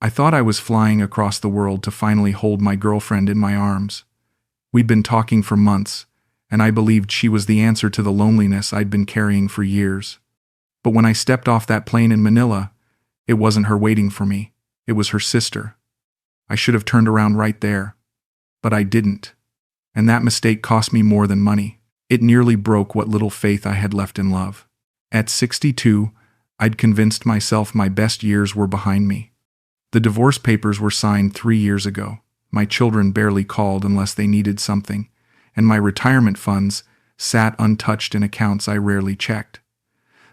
I thought I was flying across the world to finally hold my girlfriend in my arms. We'd been talking for months, and I believed she was the answer to the loneliness I'd been carrying for years. But when I stepped off that plane in Manila, it wasn't her waiting for me. It was her sister. I should have turned around right there. But I didn't. And that mistake cost me more than money. It nearly broke what little faith I had left in love. At 62, I'd convinced myself my best years were behind me. The divorce papers were signed 3 years ago. My children barely called unless they needed something, and my retirement funds sat untouched in accounts I rarely checked.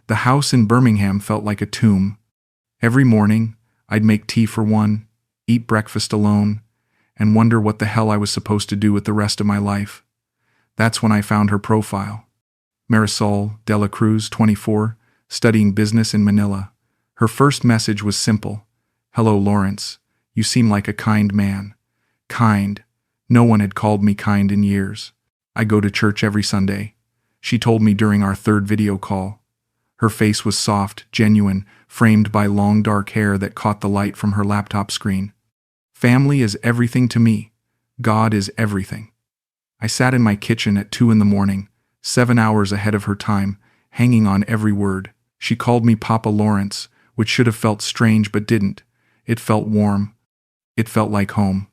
The house in Birmingham felt like a tomb. Every morning, I'd make tea for one, eat breakfast alone, and wonder what the hell I was supposed to do with the rest of my life. That's when I found her profile. Marisol de la Cruz, 24, studying business in Manila. Her first message was simple. "Hello, Lawrence. You seem like a kind man." Kind. No one had called me kind in years. "I go to church every Sunday," she told me during our third video call. Her face was soft, genuine, framed by long dark hair that caught the light from her laptop screen. "Family is everything to me. God is everything." I sat in my kitchen at 2 a.m, 7 hours ahead of her time, hanging on every word. She called me Papa Lawrence, which should have felt strange but didn't. It felt warm. It felt like home.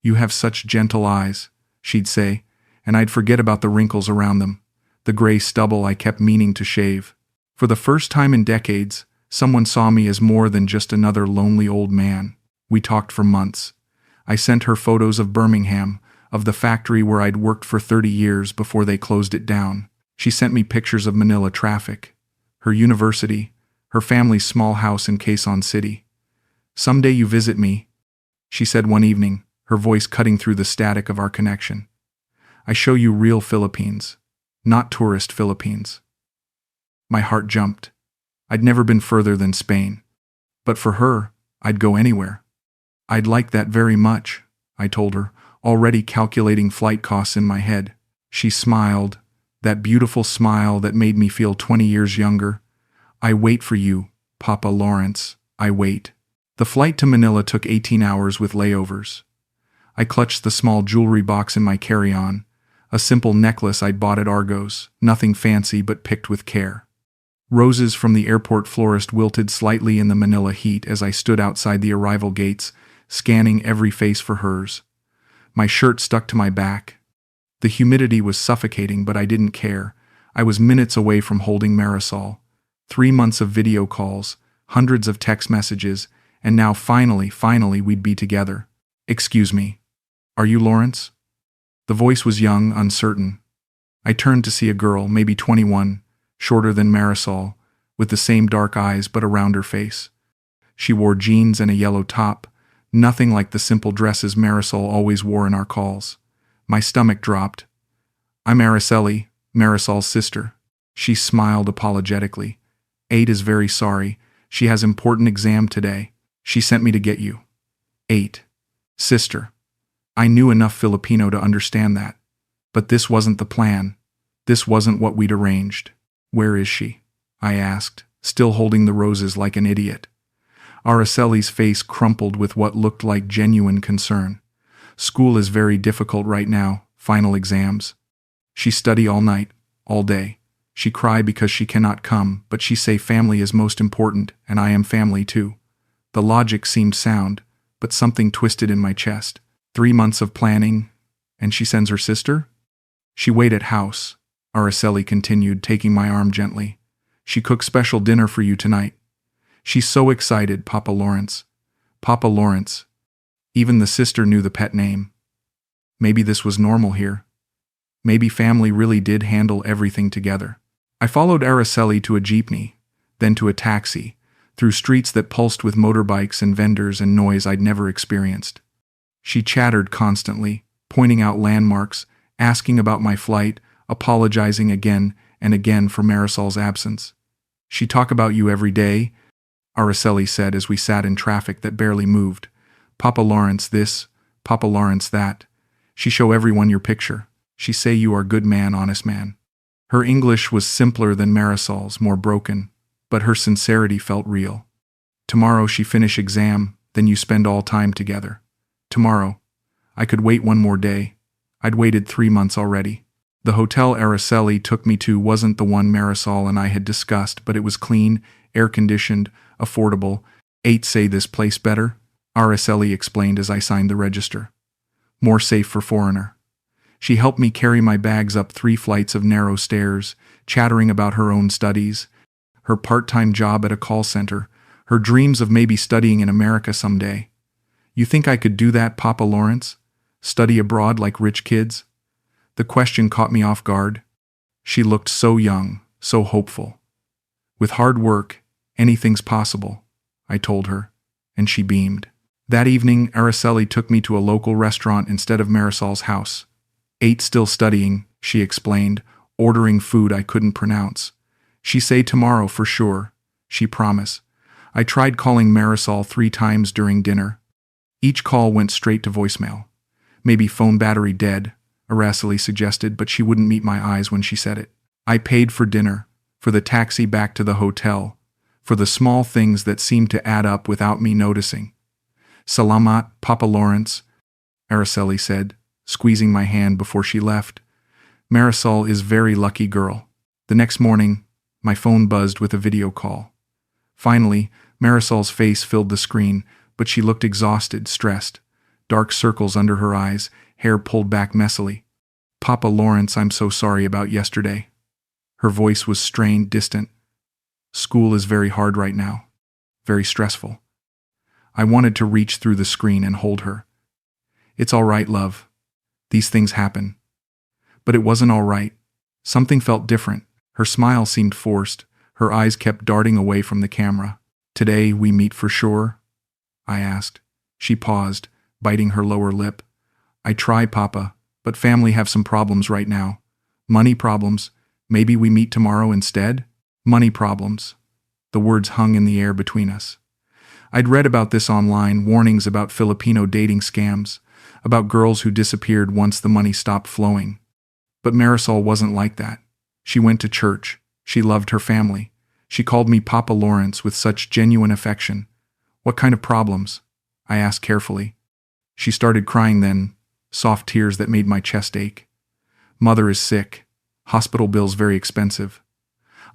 "You have such gentle eyes," she'd say, and I'd forget about the wrinkles around them, the gray stubble I kept meaning to shave. For the first time in decades, someone saw me as more than just another lonely old man. We talked for months. I sent her photos of Birmingham, of the factory where I'd worked for 30 years before they closed it down. She sent me pictures of Manila traffic, her university, her family's small house in Quezon City. "Someday you visit me," she said one evening, her voice cutting through the static of our connection. "I show you real Philippines, not tourist Philippines." My heart jumped. I'd never been further than Spain. But for her, I'd go anywhere. "I'd like that very much," I told her, already calculating flight costs in my head. She smiled, that beautiful smile that made me feel 20 years younger. "I wait for you, Papa Lawrence, I wait." The flight to Manila took 18 hours with layovers. I clutched the small jewelry box in my carry-on, a simple necklace I'd bought at Argos, nothing fancy but picked with care. Roses from the airport florist wilted slightly in the Manila heat as I stood outside the arrival gates, scanning every face for hers. My shirt stuck to my back. The humidity was suffocating, but I didn't care. I was minutes away from holding Marisol. 3 months of video calls, hundreds of text messages, and now finally we'd be together. "Excuse me. Are you Lawrence?" The voice was young, uncertain. I turned to see a girl, maybe 21, shorter than Marisol, with the same dark eyes but a rounder face. She wore jeans and a yellow top, nothing like the simple dresses Marisol always wore in our calls. My stomach dropped. "I'm Araceli, Marisol's sister." She smiled apologetically. "Ade is very sorry. She has important exam today. She sent me to get you." "Ade. Sister." I knew enough Filipino to understand that. But this wasn't the plan. This wasn't what we'd arranged. "Where is she?" I asked, still holding the roses like an idiot. Araceli's face crumpled with what looked like genuine concern. "School is very difficult right now, final exams. She study all night, all day. She cry because she cannot come, but she say family is most important, and I am family too." The logic seemed sound, but something twisted in my chest. 3 months of planning, and she sends her sister? "She wait at house," Araceli continued, taking my arm gently. "She cooks special dinner for you tonight. She's so excited, Papa Lawrence." Papa Lawrence. Even the sister knew the pet name. Maybe this was normal here. Maybe family really did handle everything together. I followed Araceli to a jeepney, then to a taxi, through streets that pulsed with motorbikes and vendors and noise I'd never experienced. She chattered constantly, pointing out landmarks, asking about my flight, apologizing again and again for Marisol's absence. "She talk about you every day," Araceli said as we sat in traffic that barely moved. "Papa Lawrence this, Papa Lawrence that. She show everyone your picture. She say you are good man, honest man." Her English was simpler than Marisol's, more broken, but her sincerity felt real. "Tomorrow she finish exam," Then you spend all time together. Tomorrow. I could wait one more day. I'd waited 3 months already. The hotel Araceli took me to wasn't the one Marisol and I had discussed, but it was clean, air-conditioned, affordable. Say this place better? Araceli explained as I signed the register. More safe for foreigner. She helped me carry my bags up 3 flights of narrow stairs, chattering about her own studies, her part-time job at a call center, her dreams of maybe studying in America someday. You think I could do that, Papa Lawrence? Study abroad like rich kids? The question caught me off guard. She looked so young, so hopeful. With hard work, anything's possible, I told her, and she beamed. That evening, Araceli took me to a local restaurant instead of Marisol's house. Still studying, she explained, ordering food I couldn't pronounce. She say tomorrow for sure, she promised. I tried calling Marisol 3 times during dinner. Each call went straight to voicemail. Maybe phone battery dead, Araceli suggested, but she wouldn't meet my eyes when she said it. I paid for dinner, for the taxi back to the hotel, for the small things that seemed to add up without me noticing. Salamat, Papa Lawrence, Araceli said, squeezing my hand before she left. Marisol is very lucky girl. The next morning, my phone buzzed with a video call. Finally, Marisol's face filled the screen, but she looked exhausted, stressed. Dark circles under her eyes, hair pulled back messily. Papa Lawrence, I'm so sorry about yesterday. Her voice was strained, distant. School is very hard right now. Very stressful. I wanted to reach through the screen and hold her. It's all right, love. These things happen. But it wasn't all right. Something felt different. Her smile seemed forced. Her eyes kept darting away from the camera. Today we meet for sure? I asked. She paused, biting her lower lip. I try, Papa, but family have some problems right now. Money problems. Maybe we meet tomorrow instead? Money problems. The words hung in the air between us. I'd read about this online, warnings about Filipino dating scams, about girls who disappeared once the money stopped flowing. But Marisol wasn't like that. She went to church. She loved her family. She called me Papa Lawrence with such genuine affection. What kind of problems? I asked carefully. She started crying then, soft tears that made my chest ache. Mother is sick. Hospital bills very expensive.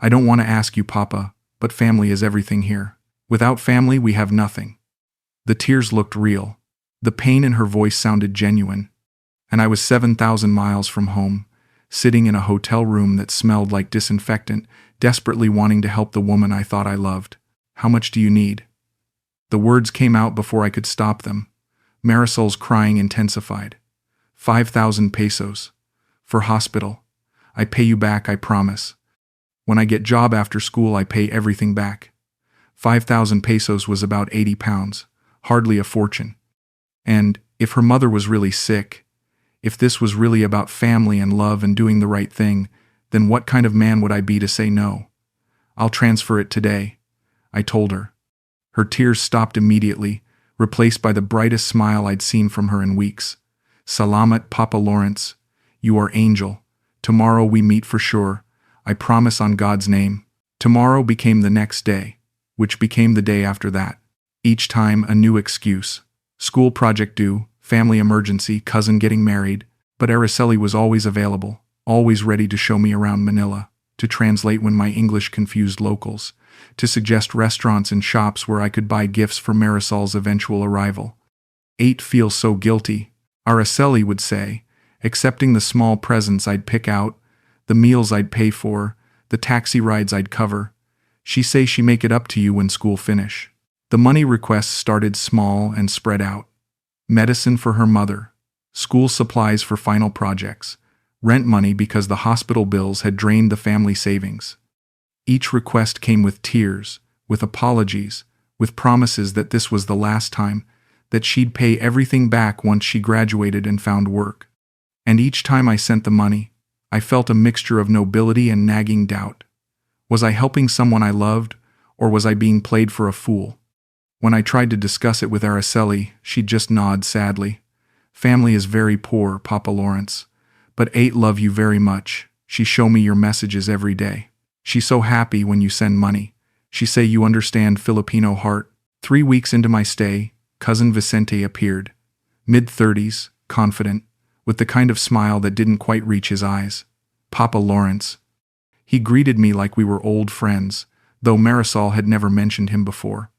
I don't want to ask you, Papa, but family is everything here. Without family, we have nothing. The tears looked real. The pain in her voice sounded genuine. And I was 7,000 miles from home, sitting in a hotel room that smelled like disinfectant, desperately wanting to help the woman I thought I loved. How much do you need? The words came out before I could stop them. Marisol's crying intensified. 5,000 pesos. For hospital. I pay you back, I promise. When I get job after school, I pay everything back. 5,000 pesos was about 80 pounds, hardly a fortune. And if her mother was really sick, if this was really about family and love and doing the right thing, then what kind of man would I be to say no? I'll transfer it today, I told her. Her tears stopped immediately, replaced by the brightest smile I'd seen from her in weeks. Salamat, Papa Lawrence. You are angel. Tomorrow we meet for sure. I promise on God's name. Tomorrow became the next day, which became the day after that. Each time a new excuse. School project due, family emergency, cousin getting married. But Araceli was always available, always ready to show me around Manila, to translate when my English confused locals, to suggest restaurants and shops where I could buy gifts for Marisol's eventual arrival. Feels so guilty, Araceli would say, accepting the small presents I'd pick out, the meals I'd pay for, the taxi rides I'd cover. She say she make it up to you when school finish. The money requests started small and spread out. Medicine for her mother, school supplies for final projects, rent money because the hospital bills had drained the family savings. Each request came with tears, with apologies, with promises that this was the last time, that she'd pay everything back once she graduated and found work. And each time I sent the money, I felt a mixture of nobility and nagging doubt. Was I helping someone I loved, or was I being played for a fool? When I tried to discuss it with Araceli, she'd just nod sadly. Family is very poor, Papa Lawrence. But love you very much. She show me your messages every day. She's so happy when you send money. She say you understand Filipino heart. 3 weeks into my stay, Cousin Vicente appeared. Mid-30s, confident, with the kind of smile that didn't quite reach his eyes. Papa Lawrence. He greeted me like we were old friends, though Marisol had never mentioned him before.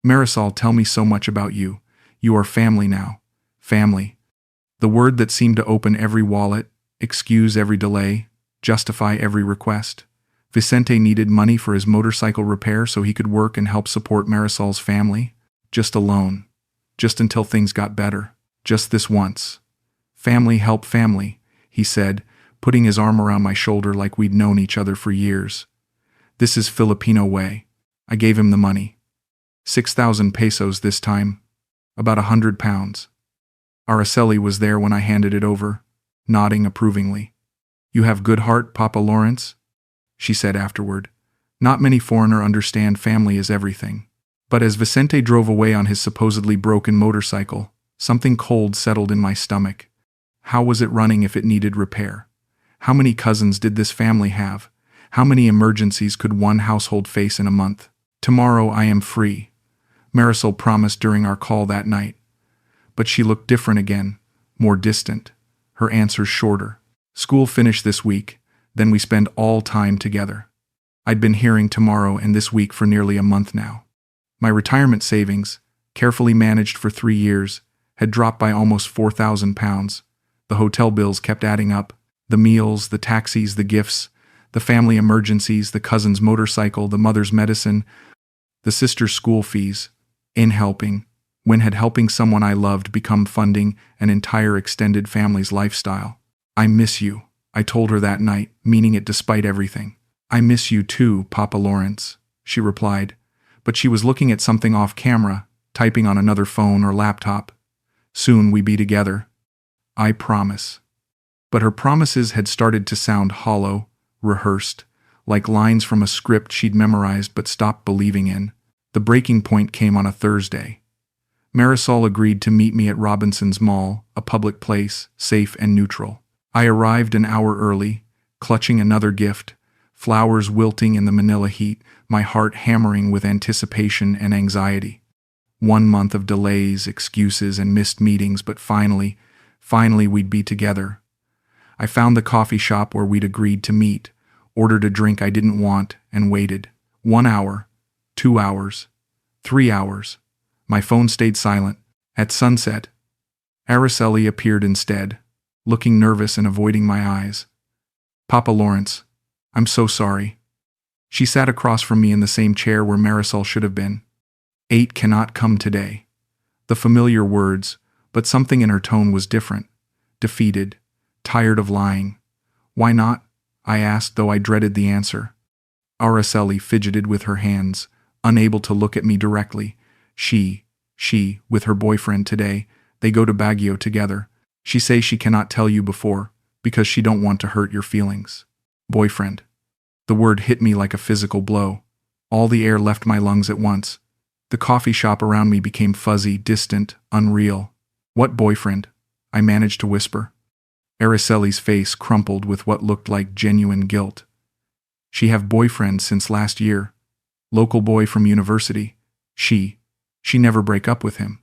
Marisol, tell me so much about you. You are family now. Family. The word that seemed to open every wallet, excuse every delay, justify every request. Vicente needed money for his motorcycle repair so he could work and help support Marisol's family. Just a loan. Just until things got better. Just this once. Family help family, he said, putting his arm around my shoulder like we'd known each other for years. This is Filipino way. I gave him the money. 6,000 pesos this time. About 100 pounds. Araceli was there when I handed it over, nodding approvingly. You have good heart, Papa Lawrence? She said afterward. Not many foreigner understand family is everything. But as Vicente drove away on his supposedly broken motorcycle, something cold settled in my stomach. How was it running if it needed repair? How many cousins did this family have? How many emergencies could one household face in a month? Tomorrow I am free, Marisol promised during our call that night. But she looked different again, more distant, her answers shorter. School finished this week, then we spend all time together. I'd been hearing tomorrow and this week for nearly a month now. My retirement savings, carefully managed for 3 years, had dropped by almost 4,000 pounds. The hotel bills kept adding up. The meals, the taxis, the gifts, the family emergencies, the cousin's motorcycle, the mother's medicine, the sister's school fees. In helping, when had helping someone I loved become funding an entire extended family's lifestyle? I miss you, I told her that night, meaning it despite everything. I miss you too, Papa Lawrence, she replied, but she was looking at something off camera, typing on another phone or laptop. Soon we be together. I promise. But her promises had started to sound hollow, rehearsed, like lines from a script she'd memorized but stopped believing in. The breaking point came on a Thursday. Marisol agreed to meet me at Robinson's Mall, a public place, safe and neutral. I arrived an hour early, clutching another gift, flowers wilting in the Manila heat, my heart hammering with anticipation and anxiety. 1 month of delays, excuses, and missed meetings, but finally we'd be together. I found the coffee shop where we'd agreed to meet, ordered a drink I didn't want, and waited. 1 hour, 2 hours, 3 hours. My phone stayed silent. At sunset, Araceli appeared instead, looking nervous and avoiding my eyes. Papa Lawrence, I'm so sorry. She sat across from me in the same chair where Marisol should have been. 8 cannot come today. The familiar words, but something in her tone was different. Defeated, tired of lying. Why not? I asked, though I dreaded the answer. Araceli fidgeted with her hands, unable to look at me directly. She, with her boyfriend today, they go to Baguio together. She say she cannot tell you before, because she don't want to hurt your feelings. Boyfriend. The word hit me like a physical blow. All the air left my lungs at once. The coffee shop around me became fuzzy, distant, unreal. What boyfriend? I managed to whisper. Araceli's face crumpled with what looked like genuine guilt. She have boyfriend since last year. Local boy from university. She never break up with him.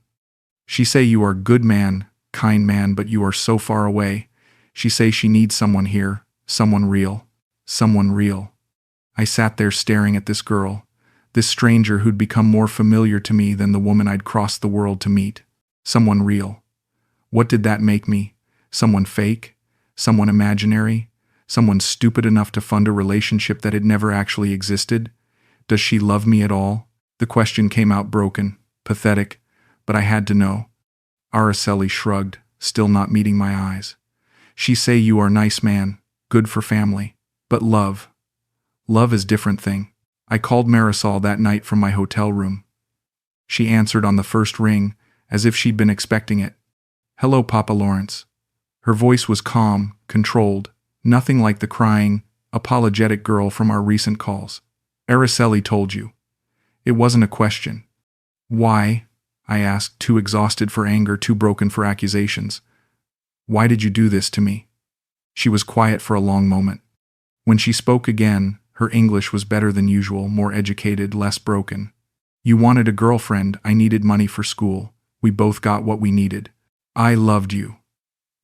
She say you are good man, kind man, but you are so far away. She say she needs someone here, someone real. Someone real. I sat there staring at this girl, this stranger who'd become more familiar to me than the woman I'd crossed the world to meet. Someone real. What did that make me? Someone fake? Someone imaginary? Someone stupid enough to fund a relationship that had never actually existed? Does she love me at all? The question came out broken, pathetic, but I had to know. Araceli shrugged, still not meeting my eyes. She say you are nice man, good for family. But love is different thing. I called Marisol that night from my hotel room. She answered on the first ring, as if she'd been expecting it. Hello, Papa Lawrence. Her voice was calm, controlled, nothing like the crying, apologetic girl from our recent calls. Araceli told you. It wasn't a question. Why? I asked, too exhausted for anger, too broken for accusations. Why did you do this to me? She was quiet for a long moment. When she spoke again, her English was better than usual, more educated, less broken. You wanted a girlfriend, I needed money for school. We both got what we needed. I loved you,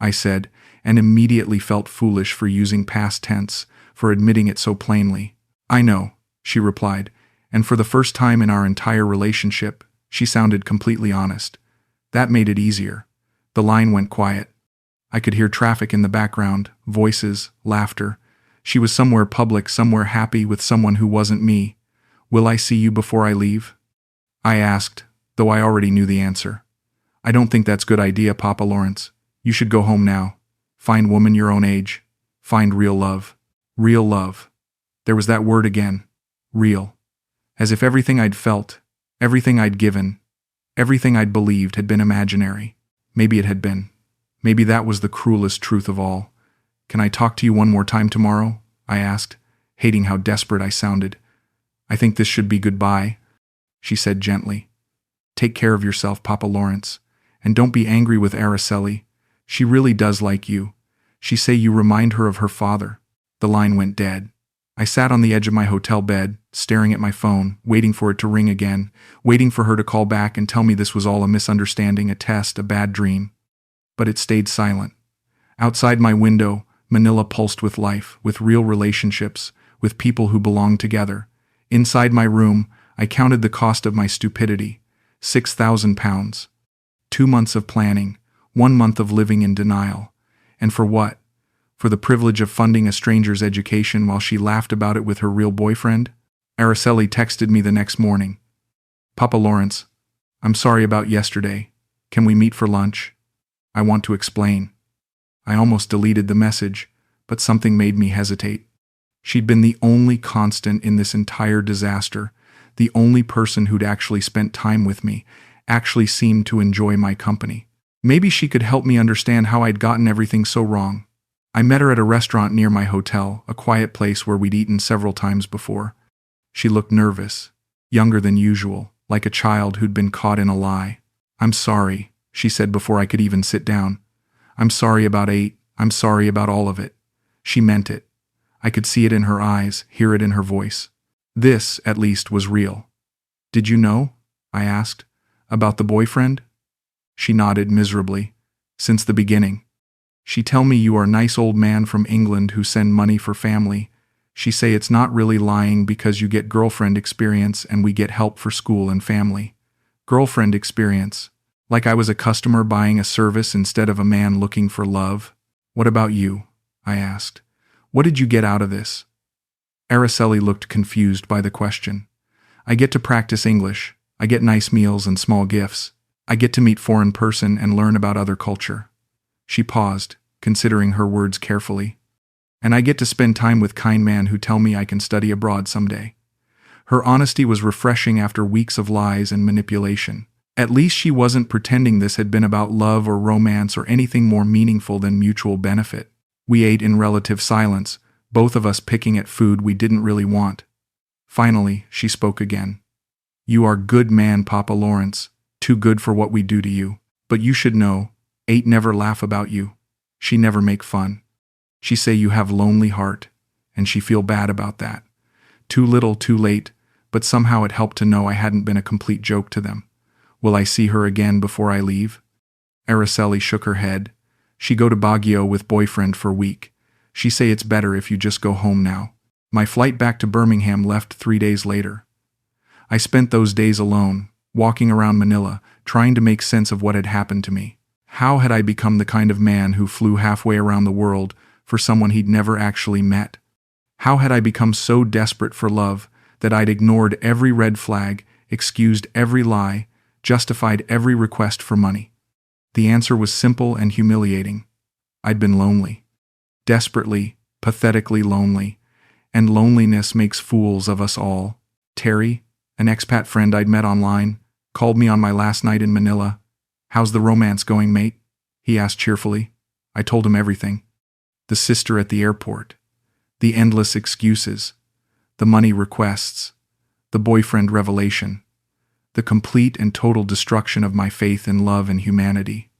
I said, and immediately felt foolish for using past tense, for admitting it so plainly. I know, she replied, and for the first time in our entire relationship, she sounded completely honest. That made it easier. The line went quiet. I could hear traffic in the background, voices, laughter. She was somewhere public, somewhere happy with someone who wasn't me. Will I see you before I leave? I asked, though I already knew the answer. I don't think that's a good idea, Papa Lawrence. You should go home now. Find woman your own age. Find real love. Real love. There was that word again. Real. As if everything I'd felt, everything I'd given, everything I'd believed had been imaginary. Maybe it had been. Maybe that was the cruelest truth of all. Can I talk to you one more time tomorrow? I asked, hating how desperate I sounded. I think this should be goodbye, she said gently. Take care of yourself, Papa Lawrence, and don't be angry with Araceli. She really does like you. She say you remind her of her father. The line went dead. I sat on the edge of my hotel bed, staring at my phone, waiting for it to ring again, waiting for her to call back and tell me this was all a misunderstanding, a test, a bad dream. But it stayed silent. Outside my window, Manila pulsed with life, with real relationships, with people who belonged together. Inside my room, I counted the cost of my stupidity. 6,000 pounds. 2 months of planning, 1 month of living in denial. And for what? For the privilege of funding a stranger's education while she laughed about it with her real boyfriend? Araceli texted me the next morning. Papa Lawrence, I'm sorry about yesterday. Can we meet for lunch? I want to explain. I almost deleted the message, but something made me hesitate. She'd been the only constant in this entire disaster, the only person who'd actually spent time with me, actually seemed to enjoy my company. Maybe she could help me understand how I'd gotten everything so wrong. I met her at a restaurant near my hotel, a quiet place where we'd eaten several times before. She looked nervous, younger than usual, like a child who'd been caught in a lie. I'm sorry, she said before I could even sit down. I'm sorry about 8. I'm sorry about all of it. She meant it. I could see it in her eyes, hear it in her voice. This, at least, was real. Did you know? I asked. About the boyfriend? She nodded miserably. Since the beginning. She tell me you are a nice old man from England who send money for family. She say it's not really lying because you get girlfriend experience and we get help for school and family. Girlfriend experience. Like I was a customer buying a service instead of a man looking for love. What about you? I asked. What did you get out of this? Araceli looked confused by the question. I get to practice English. I get nice meals and small gifts. I get to meet foreign person and learn about other culture. She paused, considering her words carefully. And I get to spend time with kind man who tell me I can study abroad someday. Her honesty was refreshing after weeks of lies and manipulation. At least she wasn't pretending this had been about love or romance or anything more meaningful than mutual benefit. We ate in relative silence, both of us picking at food we didn't really want. Finally, she spoke again. You are good man, Papa Lawrence, too good for what we do to you. But you should know, 8 never laugh about you. She never make fun. She say you have lonely heart, and she feel bad about that. Too little, too late, but somehow it helped to know I hadn't been a complete joke to them. Will I see her again before I leave? Araceli shook her head. She go to Baguio with boyfriend for week. She say it's better if you just go home now. My flight back to Birmingham left 3 days later. I spent those days alone, walking around Manila, trying to make sense of what had happened to me. How had I become the kind of man who flew halfway around the world for someone he'd never actually met? How had I become so desperate for love that I'd ignored every red flag, excused every lie, justified every request for money? The answer was simple and humiliating. I'd been lonely. Desperately, pathetically lonely. And loneliness makes fools of us all. Terry, an expat friend I'd met online, called me on my last night in Manila. How's the romance going, mate? He asked cheerfully. I told him everything. The sister at the airport. The endless excuses. The money requests. The boyfriend revelation. The complete and total destruction of my faith in love and humanity.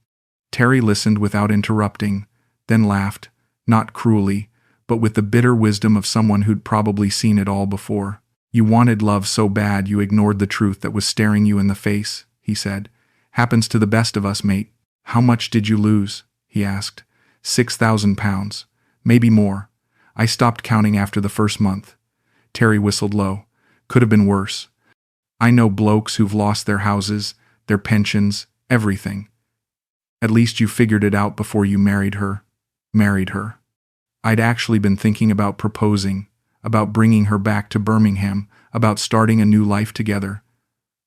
Terry listened without interrupting, then laughed, not cruelly, but with the bitter wisdom of someone who'd probably seen it all before. You wanted love so bad you ignored the truth that was staring you in the face, he said. Happens to the best of us, mate. How much did you lose? He asked. 6,000 pounds. Maybe more. I stopped counting after the first month. Terry whistled low. Could have been worse. I know blokes who've lost their houses, their pensions, everything. At least you figured it out before you married her. Married her. I'd actually been thinking about proposing, about bringing her back to Birmingham, about starting a new life together.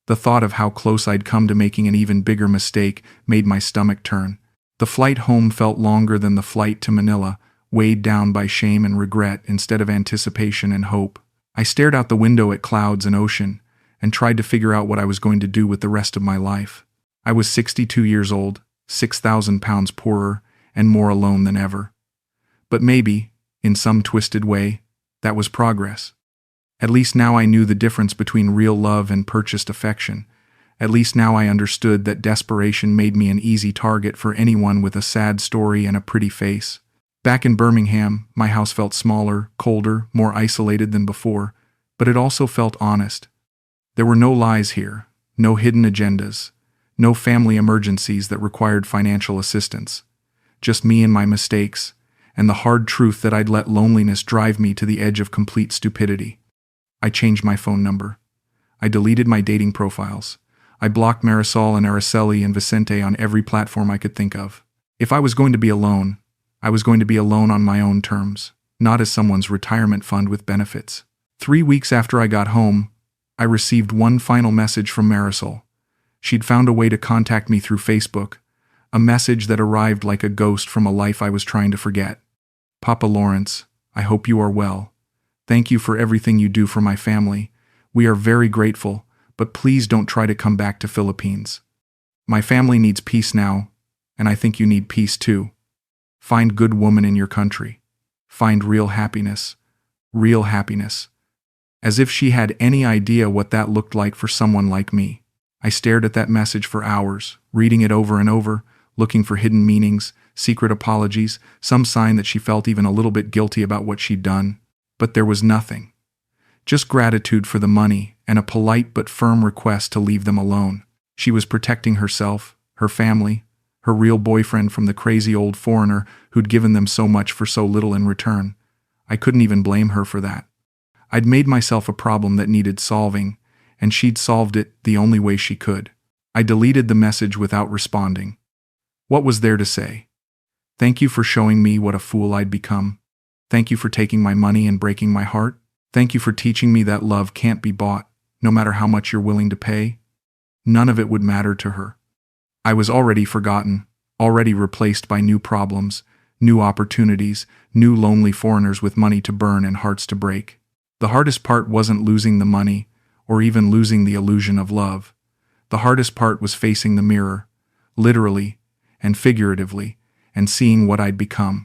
The thought of how close I'd come to making an even bigger mistake made my stomach turn. The flight home felt longer than the flight to Manila, weighed down by shame and regret instead of anticipation and hope. I stared out the window at clouds and ocean, and tried to figure out what I was going to do with the rest of my life. I was 62 years old, 6,000 pounds poorer, and more alone than ever. But maybe, in some twisted way, that was progress. At least now I knew the difference between real love and purchased affection. At least now I understood that desperation made me an easy target for anyone with a sad story and a pretty face. Back in Birmingham, my house felt smaller, colder, more isolated than before, but it also felt honest. There were no lies here, no hidden agendas, no family emergencies that required financial assistance. Just me and my mistakes, and the hard truth that I'd let loneliness drive me to the edge of complete stupidity. I changed my phone number. I deleted my dating profiles. I blocked Marisol and Araceli and Vicente on every platform I could think of. If I was going to be alone, I was going to be alone on my own terms, not as someone's retirement fund with benefits. 3 weeks after I got home, I received one final message from Marisol. She'd found a way to contact me through Facebook, a message that arrived like a ghost from a life I was trying to forget. Papa Lawrence, I hope you are well. Thank you for everything you do for my family. We are very grateful, but please don't try to come back to Philippines. My family needs peace now, and I think you need peace too. Find good woman in your country. Find real happiness. Real happiness. As if she had any idea what that looked like for someone like me. I stared at that message for hours, reading it over and over, looking for hidden meanings, secret apologies, some sign that she felt even a little bit guilty about what she'd done. But there was nothing. Just gratitude for the money and a polite but firm request to leave them alone. She was protecting herself, her family, her real boyfriend from the crazy old foreigner who'd given them so much for so little in return. I couldn't even blame her for that. I'd made myself a problem that needed solving, and she'd solved it the only way she could. I deleted the message without responding. What was there to say? Thank you for showing me what a fool I'd become. Thank you for taking my money and breaking my heart. Thank you for teaching me that love can't be bought, no matter how much you're willing to pay. None of it would matter to her. I was already forgotten, already replaced by new problems, new opportunities, new lonely foreigners with money to burn and hearts to break. The hardest part wasn't losing the money, or even losing the illusion of love. The hardest part was facing the mirror, literally and figuratively, and seeing what I'd become.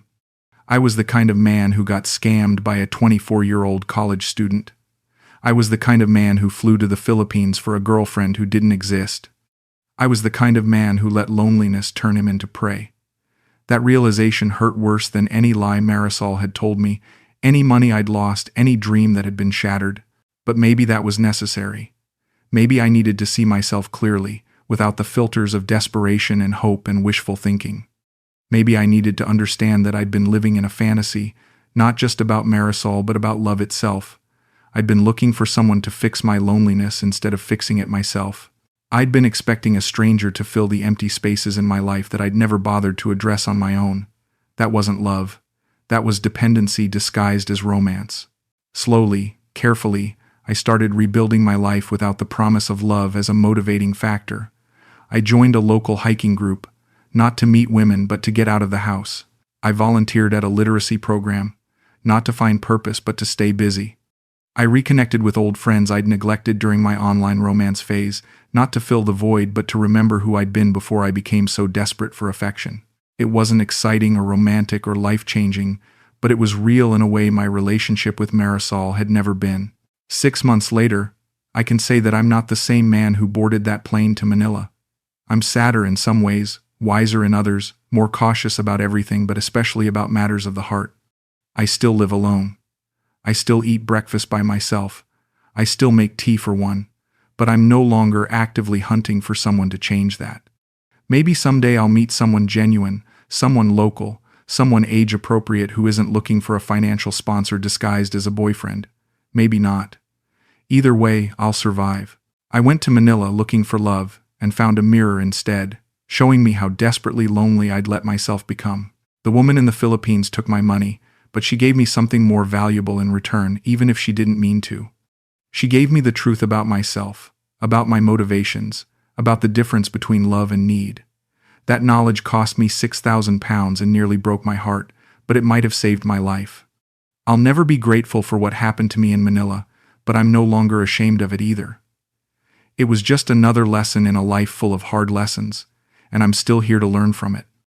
I was the kind of man who got scammed by a 24-year-old college student. I was the kind of man who flew to the Philippines for a girlfriend who didn't exist. I was the kind of man who let loneliness turn him into prey. That realization hurt worse than any lie Marisol had told me, any money I'd lost, any dream that had been shattered. But maybe that was necessary. Maybe I needed to see myself clearly, without the filters of desperation and hope and wishful thinking. Maybe I needed to understand that I'd been living in a fantasy, not just about Marisol but about love itself. I'd been looking for someone to fix my loneliness instead of fixing it myself. I'd been expecting a stranger to fill the empty spaces in my life that I'd never bothered to address on my own. That wasn't love. That was dependency disguised as romance. Slowly, carefully, I started rebuilding my life without the promise of love as a motivating factor. I joined a local hiking group, not to meet women but to get out of the house. I volunteered at a literacy program, not to find purpose but to stay busy. I reconnected with old friends I'd neglected during my online romance phase, not to fill the void but to remember who I'd been before I became so desperate for affection. It wasn't exciting or romantic or life-changing, but it was real in a way my relationship with Marisol had never been. 6 months later, I can say that I'm not the same man who boarded that plane to Manila. I'm sadder in some ways, wiser in others, more cautious about everything but especially about matters of the heart. I still live alone. I still eat breakfast by myself. I still make tea for one, but I'm no longer actively hunting for someone to change that. Maybe someday I'll meet someone genuine, someone local, someone age-appropriate who isn't looking for a financial sponsor disguised as a boyfriend. Maybe not. Either way, I'll survive. I went to Manila looking for love and found a mirror instead, showing me how desperately lonely I'd let myself become. The woman in the Philippines took my money, but she gave me something more valuable in return, even if she didn't mean to. She gave me the truth about myself, about my motivations, about the difference between love and need. That knowledge cost me £6,000 and nearly broke my heart, but it might have saved my life. I'll never be grateful for what happened to me in Manila, but I'm no longer ashamed of it either. It was just another lesson in a life full of hard lessons, and I'm still here to learn from it.